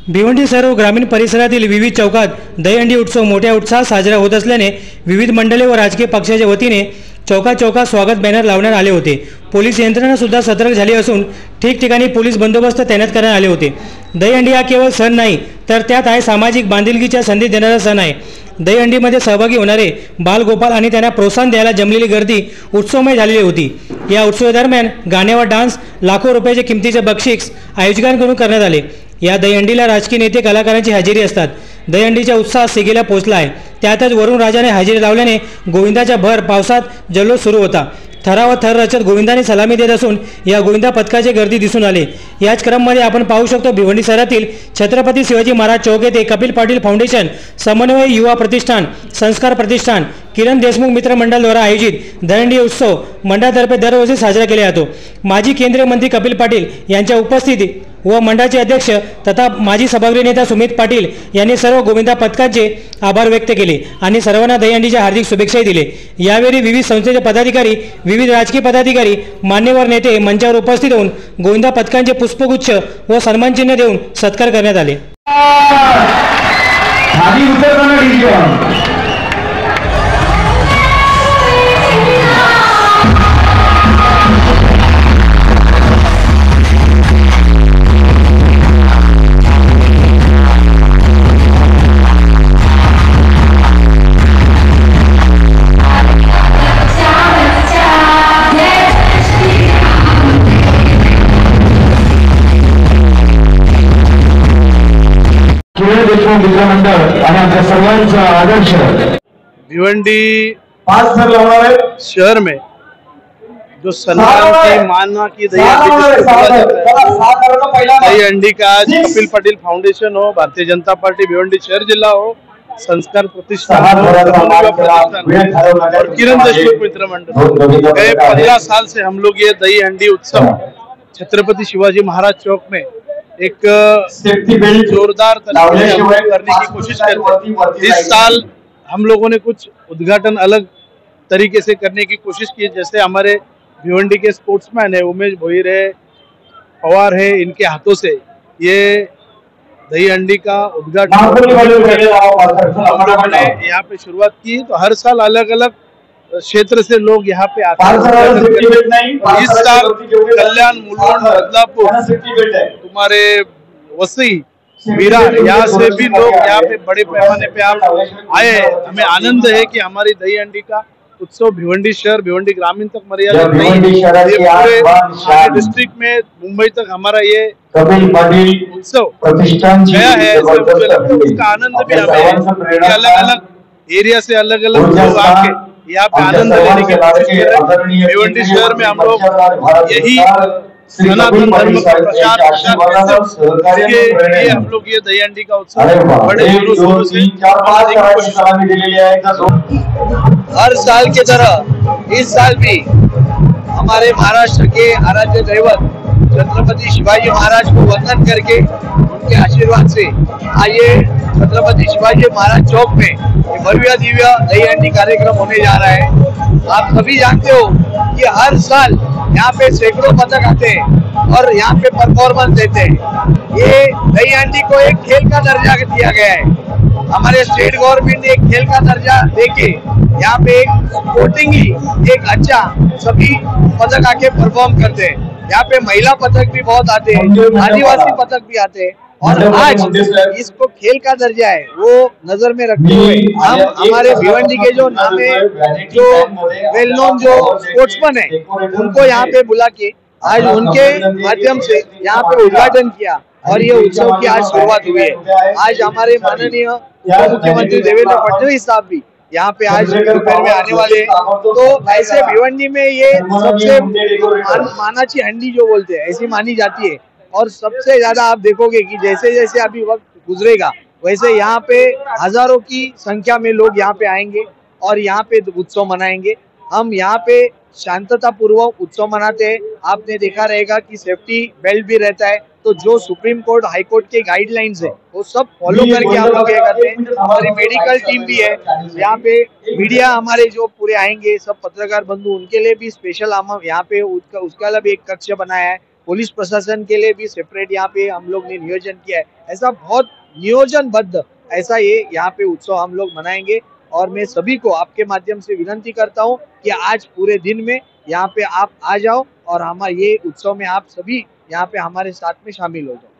भिवंडी सर्व ग्रामीण परिसरातील विविध चौकात दहीहंडी उत्सव मोठ्या उत्साहात साजरा होत असल्याने विविध मंडळे व राजकीय पक्षाच्या वतीने चौकात स्वागत बॅनर लावण्यात आले होते। पोलीस यंत्रणा सुद्धा सतर्क झाली असून ठिकठिकाणी पोलीस बंदोबस्त तैनात करण्यात आले होते। दहीहंडी हा केवळ सण नाही तर त्यात आहे सामाजिक बांधिलकीचा संदेश देणारा सण आहे। दहीहंडीमध्ये सहभागी होणारे बालगोपाल आणि त्यांना प्रोत्साहन द्यायला जमलेली गर्दी उत्सवमय झालेली होती। या उत्सवादरम्यान गाण्यावर डान्स, लाखो रुपयाचे किमतीचे बक्षीस आयोजकांकडून करण्यात आले। या दहीहंडीला राजकीय नेते कलाकारांची हजेरी असतात। दहीहंडीचा उत्साह सिगेला पोहोचला आहे। त्यातच वरुण राजाने हजेरी लावल्याने गोविंदाच्या भर पावसात जल्लोष सुरू होता। थरावर थर रचत गोविंदाने सलामी देत असून या गोविंदा पथकाची गर्दी दिसून आली। याच क्रममध्ये आपण पाहू शकतो भिवंडी शहरातील छत्रपती शिवाजी महाराज चौक येथे कपिल पाटील फाउंडेशन, समन्वय युवा प्रतिष्ठान, संस्कार प्रतिष्ठान, किरण देशमुख मित्र मंडळ द्वारा आयोजित दहीहंडी उत्सव मंडळातर्फे दरवर्षी साजरा केला जातो। माजी केंद्रीय मंत्री कपिल पाटील यांच्या उपस्थितीत व मंडळाचे अध्यक्ष तथा माजी सभागृह नेता सुमित पाटील यांनी सर्व गोविंदा पथकाचे आभार व्यक्त केले आणि सर्वांना दहीहंडीच्या हार्दिक शुभेच्छा दिले। यावेळी विविध संस्थेचे पदाधिकारी, विविध राजकीय पदाधिकारी, मान्यवर नेते मंचावर उपस्थित होऊन गोविंदा पथकांचे पुष्पगुच्छ व सन्मानचिन्ह देऊन सत्कार करण्यात आले। भिवंडी शहर में जो सन्मान की मानना की दहीहंडी का आज कपिल पाटील फाउंडेशन हो, भारतीय जनता पार्टी भिवंडी शहर जिला हो, संस्कार प्रतिष्ठान हो, और किरण देशमुख मित्र मंडल, गए 15 साल से हम लोग ये दहीहंडी उत्सव छत्रपति शिवाजी महाराज चौक में एक जोरदार तरीके से करने की कोशिश करते हैं। इस साल हम लोगों ने कुछ उद्घाटन अलग तरीके से करने की कोशिश की। जैसे हमारे भिवंडी के स्पोर्ट्समैन है उमेश भोईर है, पवार है, इनके हाथों से ये दहीहंडी का उद्घाटन हम लोगों ने यहाँ पे शुरुआत की। तो हर साल अलग अलग क्षेत्र से लोग यहाँ पे आते हैं। इस साल कल्याण, मुलुंड, बदलापुर, तुम्हारे वसई, विरार, यहाँ से भी लोग यहाँ पे बड़े पैमाने पे आप आए हैं। हमें आनंद है कि हमारी दहीहंडी का उत्सव भिवंडी शहर, भिवंडी ग्रामीण तक मर्यादित नहीं, पूरे डिस्ट्रिक्ट में मुंबई तक हमारा ये उत्सव गया है। मुझे लगता है उसका आनंद भी हमें अलग अलग एरिया से अलग अलग लोग आके यहाँ पे आनंद लेने की कोशिश कर रहे हैं। भिवंडी शहर में हम लोग यही सनातन धर्म का प्रचार करते लिए हम लोग ये दहीहंडी का उत्सव बड़े जोरों से मनाने की कोशिश कर। हर साल की तरह इस साल भी हमारे महाराष्ट्र के आराध्य दैवत छत्रपति शिवाजी महाराज को वंदन करके उनके आशीर्वाद से आइए छत्रपति शिवाजी महाराज चौक में ये भव्य दिव्य दहीहंडी कार्यक्रम होने जा रहा है। आप सभी जानते हो कि हर साल यहाँ पे सैकड़ों पदक आते हैं और यहाँ पे परफॉर्मेंस देते हैं। ये दहीहंडी को एक खेल का दर्जा दिया गया है। हमारे स्टेट गवर्नमेंट ने एक खेल का दर्जा देके यहाँ पे एक स्पोर्टिंग ही एक अच्छा सभी पदक आके परफॉर्म करते हैं। यहाँ पे महिला पदक भी बहुत आते हैं, आदिवासी पदक भी आते हैं और आज इसको खेल का दर्जा है वो नजर में रखते हुए हम हमारे भिवंडी के जो नामे जो वेल नोन जो स्पोर्ट्समैन है उनको यहाँ पे बुला के आज उनके माध्यम से यहाँ पे उद्घाटन किया और ये उत्सव की आज शुरुआत हुई है। आज हमारे माननीय उप मुख्यमंत्री देवेंद्र फडणवीस साहब भी यहाँ पे आज दोपहर में आने वाले हैं। तो ऐसे भिवंडी में ये सबसे मानाची हंडी जो बोलते हैं ऐसी मानी जाती है और सबसे ज्यादा आप देखोगे कि जैसे जैसे अभी वक्त गुजरेगा वैसे यहाँ पे हजारों की संख्या में लोग यहाँ पे आएंगे और यहाँ पे उत्सव मनाएंगे। हम यहाँ पे शांतता पूर्वक उत्सव मनाते हैं। आपने देखा रहेगा कि सेफ्टी बेल्ट भी रहता है। तो जो सुप्रीम कोर्ट, हाई कोर्ट के गाइडलाइंस है वो सब फॉलो करके हम लोग ये करते हैं। हमारी मेडिकल टीम भी है यहाँ पे, मीडिया हमारे जो पूरे आएंगे सब पत्रकार बंधु, उनके लिए भी स्पेशल हम यहाँ पे उसका अलग एक कक्ष बनाया है पुलिस प्रशासन के लिए भी सेपरेट यहाँ पे हम लोग ने नियोजन किया है। ऐसा बहुत नियोजनबद्ध ऐसा ये यहाँ पे उत्सव हम लोग मनाएंगे। और मैं सभी को आपके माध्यम से विनंती करता हूँ कि आज पूरे दिन में यहाँ पे आप आ जाओ और हमारे ये उत्सव में आप सभी यहाँ पे हमारे साथ में शामिल हो जाओ।